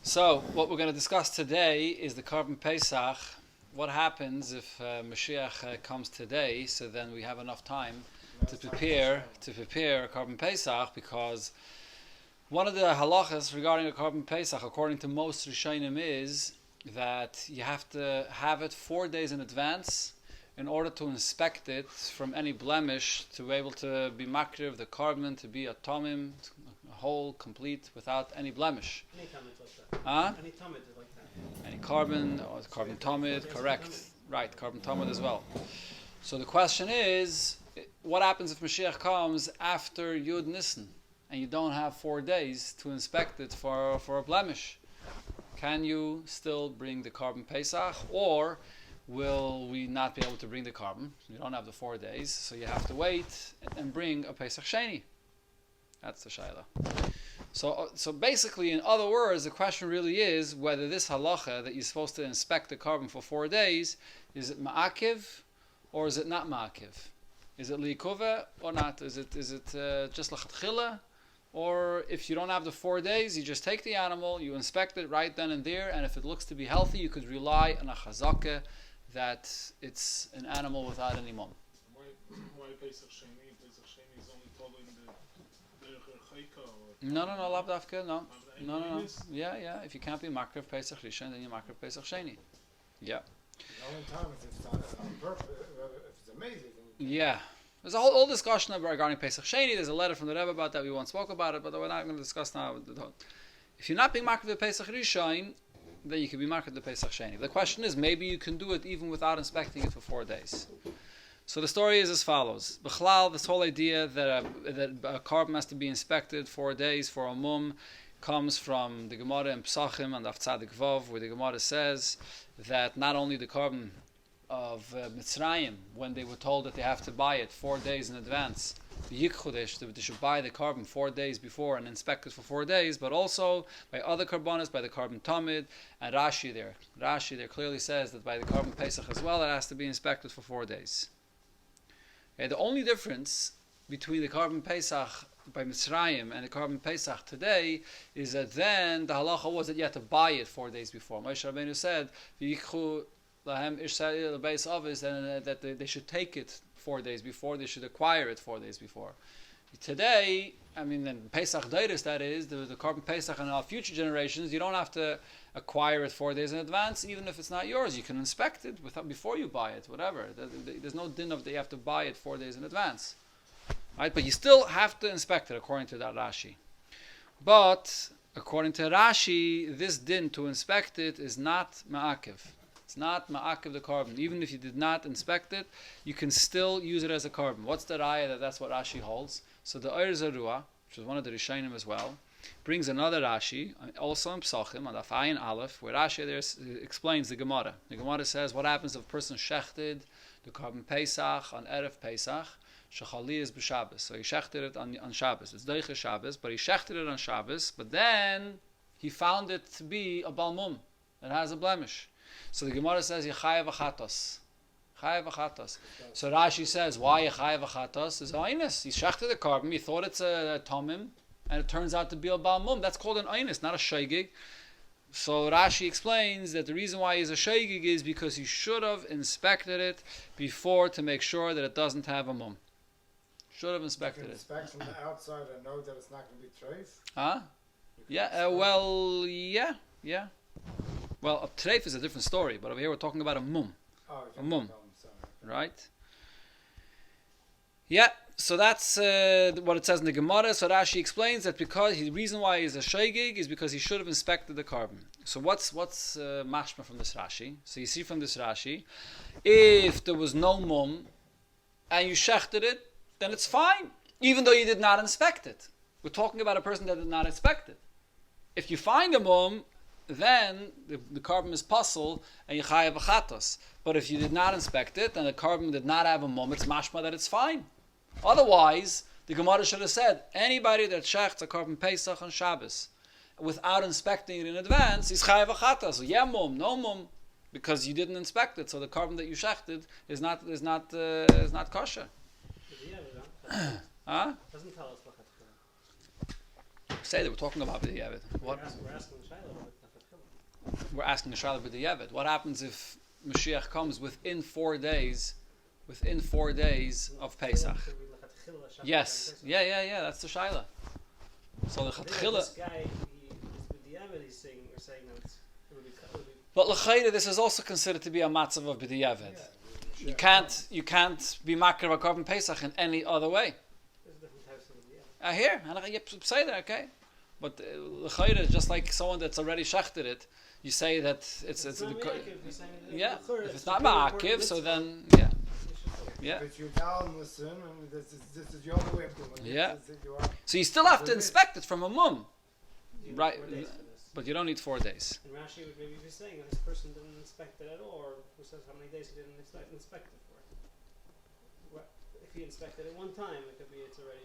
So, what we're going to discuss today is the Korban Pesach. What happens if Mashiach comes today? So then we have enough time to prepare a Korban Pesach, because one of the halachas regarding a Korban Pesach, according to most Rishonim, is that you have to have it 4 days in advance in order to inspect it from any blemish, to be able to be makriv the korban, to be a tomim, whole, complete, without any blemish. Any tamid like that. Any tamid is like that. Any carbon, or carbon tamid, correct. Right, carbon tamid as well. So the question is, what happens if Mashiach comes after Yud Nisan and you don't have 4 days to inspect it for a blemish? Can you still bring the Korban Pesach, or will we not be able to bring the carbon? You don't have the 4 days, so you have to wait and bring a Pesach Sheni. That's the shaila. So basically, in other words, the question really is whether this halacha that you're supposed to inspect the carbon for 4 days, is it ma'akiv or is it not ma'akiv? Is it li'ikuva or not? Is it just l'chatchila? Or if you don't have the 4 days, you just take the animal, you inspect it right then and there, and if it looks to be healthy, you could rely on a chazakah that it's an animal without any mum. Why Pesach Sheni? Pesach Sheni is only following the Chayka, or No, lav dafka, no. No. Yes. Yeah. If you can't be makriv Pesach Rishon, then you makriv Pesach Sheni. Yeah. The only time is if it's done on purpose, if it's amazing. Yeah. There's a whole discussion regarding Pesach Sheni. There's a letter from the Rebbe about that. We once spoke about it, but we're not going to discuss now. If you're not being makriv the Pesach Rishon, then you can be makriv the Pesach Sheni. The question is, maybe you can do it even without inspecting it for 4 days. So the story is as follows. B'chlal, this whole idea that a carbon has to be inspected 4 days for a mum comes from the Gemara in Pesachim and Daf Tzadik Vav, where the Gemara says that not only the carbon of Mitzrayim, when they were told that they have to buy it 4 days in advance, the Yikchudesh, they should buy the carbon 4 days before and inspect it for 4 days, but also by other carbonas, by the carbon tamid, and Rashi there clearly says that by the carbon Pesach as well, it has to be inspected for 4 days. Okay, the only difference between the carbon Pesach by Mitzrayim and the carbon Pesach today is that then the halacha was that you had to buy it 4 days before. Moshe Rabbeinu said, "V'yikchu lahem Israel beis avis," and that they should take it 4 days before. They should acquire it 4 days before. Today, in Pesach Deiris, that is the carbon Pesach, and our future generations, you don't have to acquire it 4 days in advance, even if it's not yours. You can inspect it before you buy it, whatever. There's no din of that you have to buy it 4 days in advance, right? But you still have to inspect it according to that Rashi. But according to Rashi, this din to inspect it is not ma'akiv. It's not ma'akiv the carbon. Even if you did not inspect it, you can still use it as a carbon. What's the raya that's what Rashi holds? So the Oyer Zerua, which is one of the Rishonim as well, brings another Rashi, also in Pesachim, on Daf Ayin Aleph, where Rashi there explains the Gemara. The Gemara says, what happens if a person shechted the carbon Pesach on Erev Pesach, shechali is b'Shabbos. So he shechted it on Shabbos. It's Deiche Shabbos, but he shechted it on Shabbos, but then he found it to be a balmum. It has a blemish. So the Gemara says, Yechayev achatos. Chayev achatos. So Rashi says, why Yechayev achatos? Is oinus. He shechted the carbon, he thought it's a tomim, and it turns out to be a balmum. That's called an oinus, not a shaygig. So Rashi explains that the reason why he's a shaygig is because he should have inspected it before to make sure that it doesn't have a mum. Should have inspected it. Inspect from the outside and know that it's not going to be traced. Huh? Yeah, yeah. Well, a treif is a different story, but over here we're talking about a mum. Oh, A mum. Right? Yeah, so that's what it says in the Gemara. So Rashi explains that because the reason why he's a shaygig is because he should have inspected the carbon. So what's mashma from this Rashi? So you see from this Rashi, if there was no mum and you shechted it, then it's fine, even though you did not inspect it. We're talking about a person that did not inspect it. If you find a mum, then the carbon is puzzle and you chayav achatos. But if you did not inspect it and the carbon did not have a mum, it's mashma that it's fine. Otherwise, the Gemara should have said anybody that shechts a carbon Pesach on Shabbos without inspecting it in advance is chayav achatos. So yeah, mum, no mum, because you didn't inspect it. So the carbon that you shechted is not kosher. Huh? Doesn't tell us what Say that we're talking about the Yavid. What? We're asking the Shiloh. we're asking the Shaila b'diavad. What happens if Mashiach comes within 4 days? Within 4 days of Pesach. Yes. Yeah. That's the Shaila. So the Chatchila. This guy, he's saying that it would be. But l'chayda, this is also considered to be a matzav of b'diavad. You can't be makar of a Korban Pesach in any other way. There's different types of b'diavad. I hear. And you say that, okay? But l'chayda is just like someone that's already shechted it. You say that it's not ma'akiv, you're saying that yeah. l'chayda, If it's it's not a very important ma'akiv, so mitzvah. then yeah. But you tell them, listen, and this is your way of doing it. Yeah. This is your- So you still have to inspect it from a mum, You need right? 4 days for this. But you don't need 4 days. And Rashi would maybe be saying that this person didn't inspect it at all, or who says how many days he didn't inspect it for. What, if he inspected it one time, it could be it's already.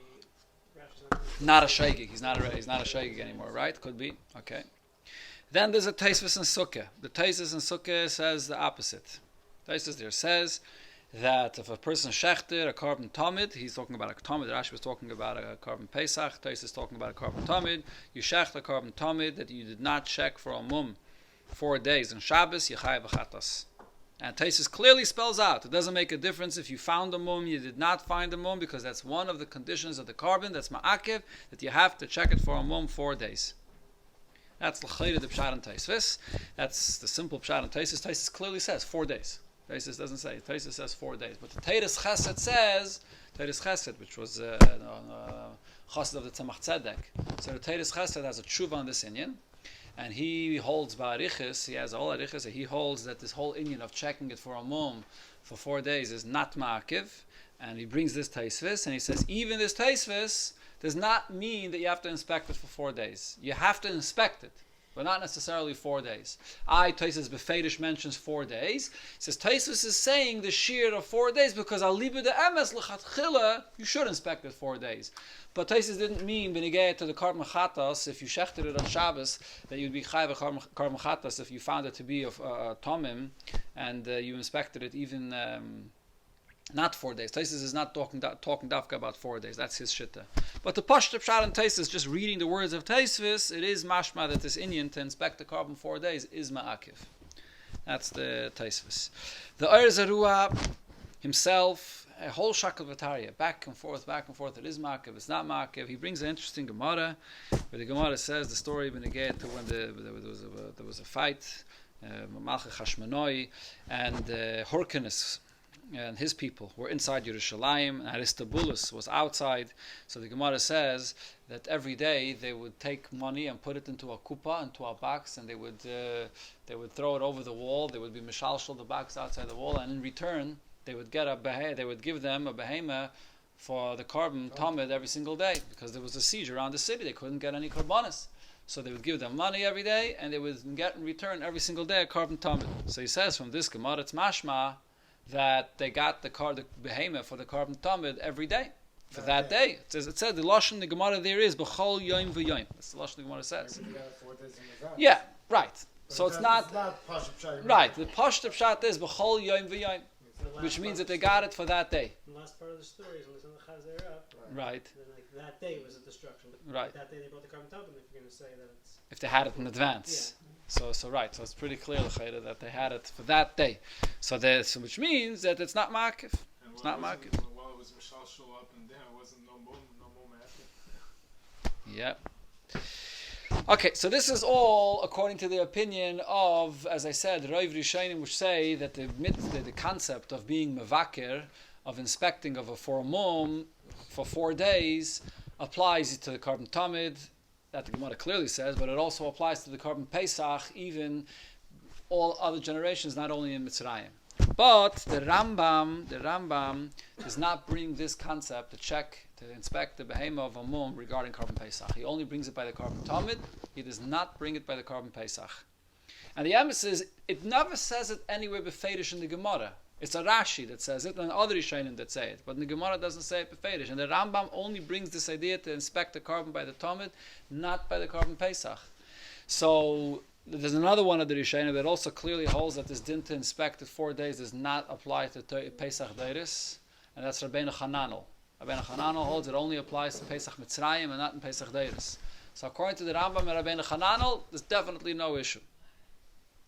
Rashi's Not a shaygig. He's not a shaygig anymore, right? Could be. Okay. Then there's a Taisvis in Sukkah. The Taisvis in Sukkah says the opposite. Taisvis there says that if a person shechted a Korban Tamid, he's talking about a Tamid. Rashi was talking about a Korban Pesach. Taisvis is talking about a Korban Tamid. You shecht a Korban Tamid that you did not check for a mum 4 days on Shabbos, you chayav v'chatas. And Taisvis clearly spells out, it doesn't make a difference if you found a mum, you did not find a mum, because that's one of the conditions of the Korban, that's ma'akiv, that you have to check it for a mum 4 days. That's l'chayda the pshat and Taisvis. That's the simple pshat and Taisvis. Taisvis clearly says 4 days. Taisvis doesn't say. Taisvis says 4 days. But the Teres Chesed says, Teres Chesed, which was Chesed of the Tzemach Tzedek. So the Teres Chesed has a tshuva on this inyan, and he holds ba'arichis, he has all arichis, and he holds that this whole inyan of checking it for a mum for 4 days is not ma'akiv, and he brings this Taisvis, and he says, even this Taisvis does not mean that you have to inspect it for 4 days. You have to inspect it, but not necessarily 4 days. Taisus Befedish mentions 4 days. He says Taisus is saying the shear of 4 days because aliba de emes lechatchila you should inspect it 4 days. But Taisus didn't mean benigay to the Korban Chatas if you shechted it on Shabbos that you'd be chayv Korban Chatas if you found it to be of tomim and you inspected it even. Not 4 days. Taisus is not talking dafka about 4 days. That's his shitta. But the pashta pshat and Taisus, just reading the words of Taisvis, it is mashma that this inyan to inspect the Korban 4 days is ma'akiv. That's the Taisvis. The Ohr Zarua himself, a whole shakel v'tarya, back and forth. It is ma'akiv. It's not ma'akiv. He brings an interesting Gemara, where the Gemara says the story when there was a fight, Malchus Hashmonai and Hyrcanus and his people were inside Yerushalayim, and Aristobulus was outside. So the Gemara says that every day they would take money and put it into a kupa, into a box, and they would throw it over the wall. They would be mishalshal the box outside the wall, and in return they would get they would give them a behema for the Korban Tamid every single day, because there was a siege around the city. They couldn't get any korbanos. So they would give them money every day, and they would get in return every single day a Korban Tamid. So he says from this Gemara, it's mashma that they got the behemoth for the Korban Tamid every day for that day. It said the lashon the Gemara there is b'chol yom v'yom. That's the lashon the Gemara says. Yeah, right. But so it's not pashut pshat. right. The pashut pshat is b'chol yom v'yom, which means that they got it for that day. The last part of the story is when the Chazir up. Right. Then that day was a destruction. But Right. that day they brought the Korban Tamid. If you're going to say that it's. If they had it in advance. So right. So it's pretty clear l'chayda that they had it for that day. So which means that it's not ma'akiv. It's not ma'akiv. While it was mishalshal up and down, it wasn't no more ma'akiv. Yeah. Okay, so this is all according to the opinion of, as I said, Rav Rishonim, which say that the concept of being mevaker, of inspecting of a formum for 4 days, applies to the Korban Tamid. That the Gemara clearly says, but it also applies to the Korban Pesach, even all other generations, not only in Mitzrayim. But the Rambam does not bring this concept to inspect the behemoth of a mum regarding Korban Pesach. He only brings it by the Korban Tamid. He does not bring it by the Korban Pesach. And the emphasis is, it never says it anywhere befedish in the Gemara. It's a Rashi that says it, and other Rishonim that say it. But the Gemara doesn't say it befedish. And the Rambam only brings this idea to inspect the Korban by the Tamid, not by the Korban Pesach. So there's another one of the Rishonim that also clearly holds that this din to inspect it 4 days does not apply to Pesach Deiris, and that's Rabbeinu Hananel. Rabbeinu Hananel holds it only applies to Pesach Mitzrayim and not in Pesach Deiris. So according to the Rambam and Rabbeinu Hananel, there's definitely no issue.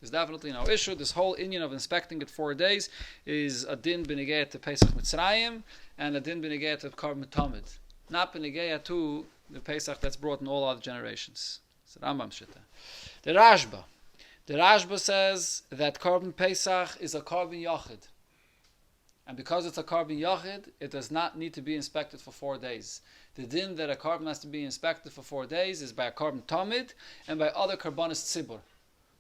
There's definitely no issue. This whole inyan of inspecting it 4 days is a din b'negei to Pesach Mitzrayim and a din b'negei to Korban Tamid. Not b'negei to the Pesach that's brought in all other generations. It's the Rambam Shitta. The Rashba. The Rashba says that Korban Pesach is a Korban Yachid. And because it's a Korban Yachid, it does not need to be inspected for 4 days. The din that a Korban has to be inspected for 4 days is by a Korban Tamid and by other Korbanis Tzibur,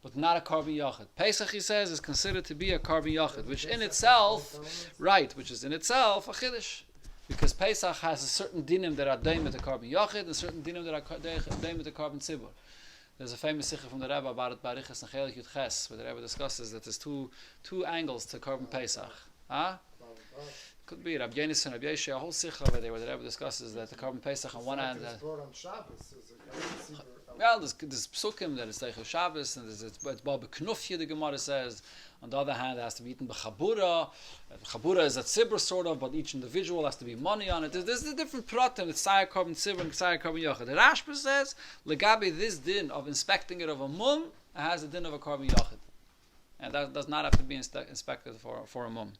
but not a Korban Yachid. Pesach, he says, is considered to be a Korban Yachid, which in itself, which is in itself a Chiddush. Because Pesach has a certain dinim that are daim with the Korban Yachid and certain dinim that are daim with the Korban Tzibur. There's a famous sikha from the Rebbe about it, Barichas and Chelik Yud Ches, where the Rebbe discusses that there's two angles to Korban Pesach. Huh? Could be Rabbi Yenis and Rabbi Yeshua, a whole sikha over there where the Rebbe discusses that the Korban Pesach on one hand. Well, there's psukim that it's Teichel Shabbos, and it's Baba Knufya, the Gemara says. On the other hand, it has to be eaten b'chabura. Chabura is a tzibur sort of, but each individual has to be money on it. There's a different pratim. It's Tzayir Korban Tzibur and Tzayir Korban Yochid. The Rashba says, Legabi, this din of inspecting it of a mum, it has a din of a Korban Yochid. And that does not have to be inspected for a mum.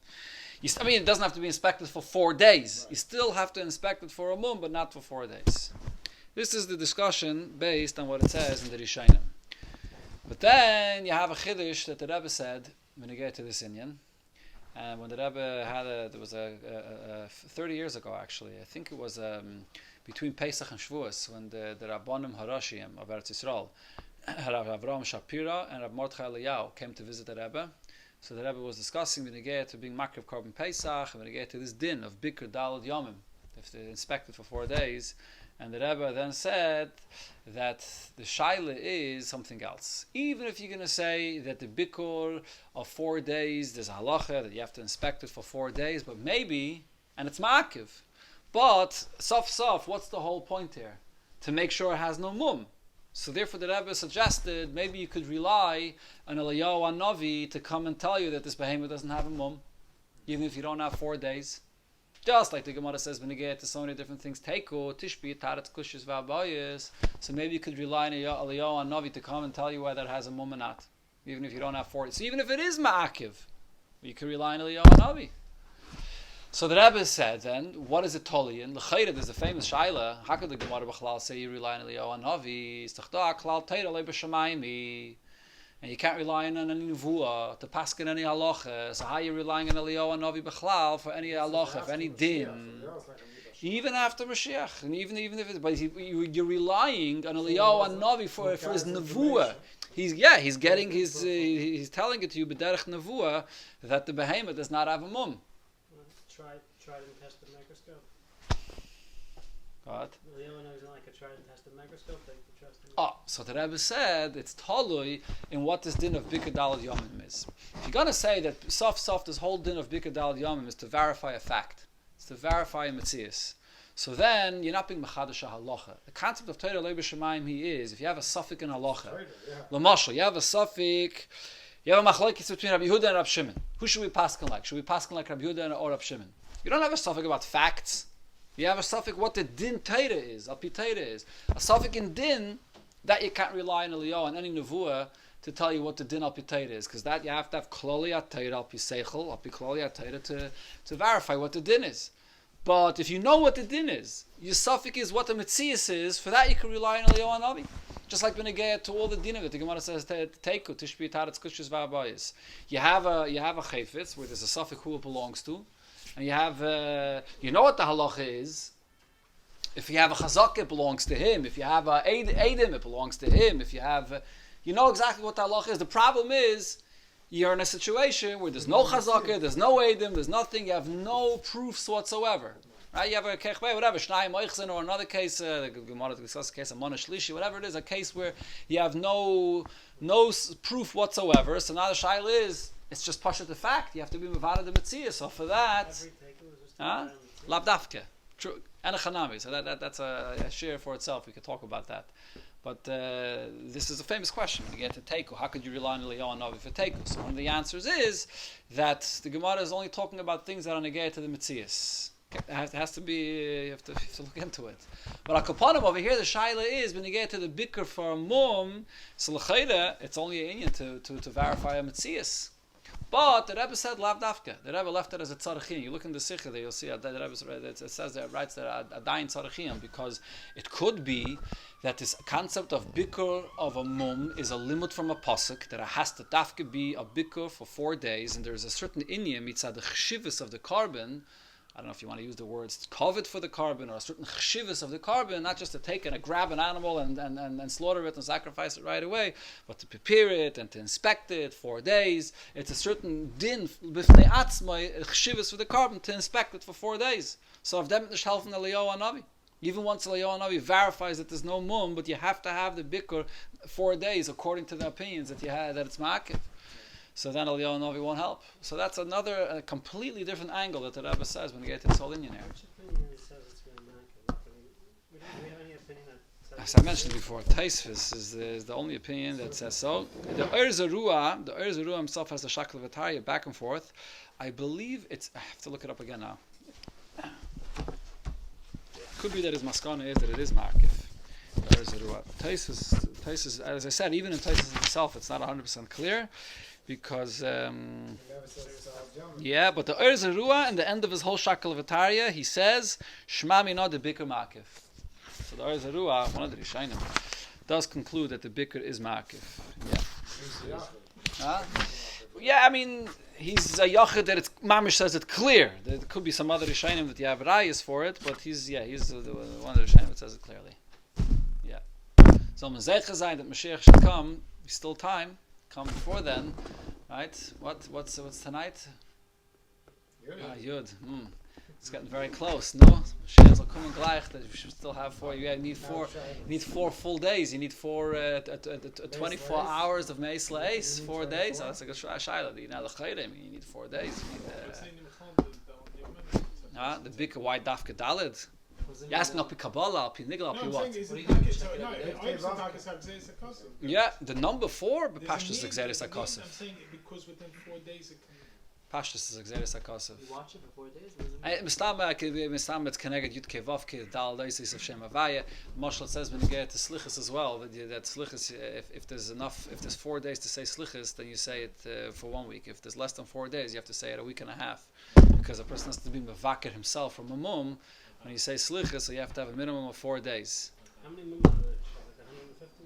It doesn't have to be inspected for 4 days. You still have to inspect it for a mum, but not for 4 days. This is the discussion based on what it says in the Rishonim. But then you have a chiddush that the Rebbe said when you get to this inyan, and when the Rebbe had there was a 30 years ago actually, I think it was between Pesach and Shavuos, when the Rabbanim Harashim of Eretz Yisrael, Rav Avraham Shapira and Rav Mordechai Eliyahu came to visit the Rebbe. So the Rebbe was discussing when you get to being Makriv Korban Pesach, and when you get to this din of Bikr Dalad Yomim, if they inspect it for 4 days. And the Rebbe then said that the shaila is something else. Even if you're going to say that the bikur of 4 days, there's a halacha that you have to inspect it for 4 days, but maybe, and it's ma'akiv, but sof, what's the whole point here? To make sure it has no mum. So therefore the Rebbe suggested maybe you could rely on Eliyahu Navi to come and tell you that this behemoth doesn't have a mum, even if you don't have 4 days. Just like the Gemara says when you get to so many different things, Teiko, Tishbi, Taretz, Kushis, V'abayis. So maybe you could rely on Eliyahu Navi to come and tell you whether it has a mum or not, even if you don't have 4. So even if it is ma'akiv, you could rely on Eliyahu Navi. So the Rebbe said then, what is it totally in? L'chayre, there's a famous shaila. How could the Gemara B'chalal say you rely on Eliyahu Navi? Stachda klal teira le'b'shamayimi. And you can't rely on any nevuah to paskin any halacha. So how are you relying on Eliyahu Navi B'chalal for any halacha, for any din? Even after Mashiach, and even if it's, but you're relying on Eliyahu Navi for his nevuah. He's telling it to you b'derech nevuah that the behemoth does not have a mum. Tried and tested microscope. What? Eliyahu Navi is not like a tried and tested microscope that you can trust him. Oh, so the Rebbe said it's talui in what this din of Bikr Dalad Yomim is. If you're going to say that soft, this whole din of Bikr Dalad Yomim is to verify a fact, it's to verify a metzius, so then you're not being mechadash halacha. The concept of Torah Lei B'Shamayim is if you have a suffix in halacha, l'mashal, you have a suffix, you have a machlokes between Rabbi Yehuda and Rabbi Shimon. Who should we paskin like? Should we paskin like Rabbi Yehuda or Rabbi Shimon? You don't have a suffix about facts. You have a suffix what the din Torah is, Al Pi Torah is. A suffix in din that you can't rely on Eliyahu and any nevuah to tell you what the din Al Pi Torah is, because that you have to have kloli Torah Al Pi Seichel, Al Pi kloli Torah to verify what the din is. But if you know what the din is, your suffix is what the metzius is. For that you can rely on Eliyahu Navi. Just like Benegea to all the din of it. The Gemara says Teiku Tishbi Taretz Kushis V'abayis. You have a chayfetz where there's a suffix who it belongs to, and you have you know what the halacha is. If you have a chazak, it belongs to him. If you have a edim, it belongs to him. If you have, you know exactly what the halacha is. The problem is you're in a situation where there's no chazaka, there's no edim, there's nothing. You have no proofs whatsoever. Right? You have a kechbei, whatever, shnayim oichzen, or another case, the Gemara discusses a case of mana shlishi, whatever it is, a case where you have no proof whatsoever. So now the shaila is, it's just pasha the fact. You have to be mevada the metzia. So for that, labdafke, true, and a chanami. So that's a share for itself. We could talk about that. But this is a famous question. When you get to Teiku, how could you rely on Eliyahu Navi for Teiku? So one of the answers is that the Gemara is only talking about things that are negayah to the Metzias. It has to be, you have to look into it. But Akapanim over here, the Shaila is, when you get to the Bikr for a Mum, so L'chayda, it's only a Inyan to verify a Metzias. But the Rebbe said Lav Dafka. The Rebbe left it as a Tzarechim. You look in the Sikha there, you'll see the Rebbe it says there, it writes there a Dain Tzarechim, because it could be that this concept of Bikr of a Mum is a limit from a Pasuk, that it has to Dafka be a Bikr for 4 days, and there's a certain Inyan, mitzad the Chshivas of the Korban. I don't know if you want to use the words covet for the Korban, or a certain chshivas of the Korban, not just to take and grab an animal and slaughter it and sacrifice it right away, but to prepare it and to inspect it 4 days. It's a certain din b'fnei atzmai chshivas for the Korban to inspect it for 4 days. So if them nicht helfen the Eliyahu Hanavi, even once the Eliyahu Hanavi verifies that there's no mum, but you have to have the bikur 4 days according to the opinions that you had that it's ma'akiv. So then Eliyahu Hanavi won't help. So that's another completely different angle that the Rebbe says when you get to this whole Inyan here. Which opinion says it's going to be we don't have any opinion that says As I mentioned before, Taisvis is the only opinion that says so. The Zerua himself has the Shakal V'Tarya back and forth. I believe I have to look it up again now. Could be that his maskana is that it is Markif. Taisvis, as I said, even in Taisvis itself, it's not 100% clear. Because, but the Zerua, in the end of his whole Shakal V'Tarya, he says, Shma Mina de Bikr Makif. So the Zerua, one of the Rishayim, does conclude that the Bikr is Makif. Yeah. Yeah, I mean, he's a Yachid that Mamish says it clear. There could be some other Rishayim that you have Rayas for it, but he's the one of the Rishayim that says it clearly. Yeah. So, Mezeicha Zayin that Mashiach should come, there's still time. Come before then, right? What's tonight? Yud. It's getting very close. No, Mashiach will come gleich. That you should still have 4. You need 4. You need 4 full days. You need 4 24 hours of Meis Leis. 4 days. Oh, that's like a Shaila. You need 4 days. The big white dafka dalid. You ask me up Kabbalah, up Nigel, up what? Yeah, the number 4, but Pashtus is Xeris Akosov. I'm saying because within 4 days it can. Pashtus is Xeris Akosov. You watch it for 4 days? Mistam it's connected Yud Kevavke Dal Daisis of Shem Avaya. Marshall says when you get to Slichas as well, that Slichas, if there's 4 days to say Slichas, then you say it for 1 week. If there's less than 4 days, you have to say it a week and a half, because a person has to be mevakir himself from a mum. When you say slicha, so you have to have a minimum of 4 days. How many mums are there? Like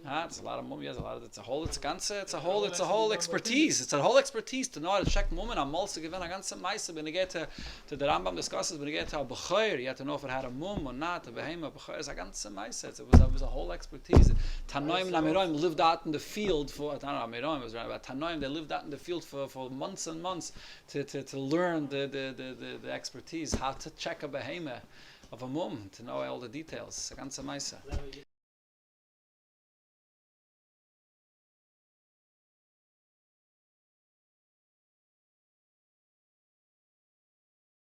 150? It's a lot of mum. Yes, it's a whole expertise. It's a whole expertise to know how to check mum and amalsa given a ganze meise. When you get to the Rambam discusses, when you get to a b'choyer, you have to know if it had a mum or not. A behema b'choyer is a ganze meise. It was a whole expertise. Tanoim and Amiroim lived out in the field for. I don't know, Amiroim was right, but Tanoim they lived out in the field for months and months to learn the expertise how to check a behema of a mum, to know all the details. A ganze meise.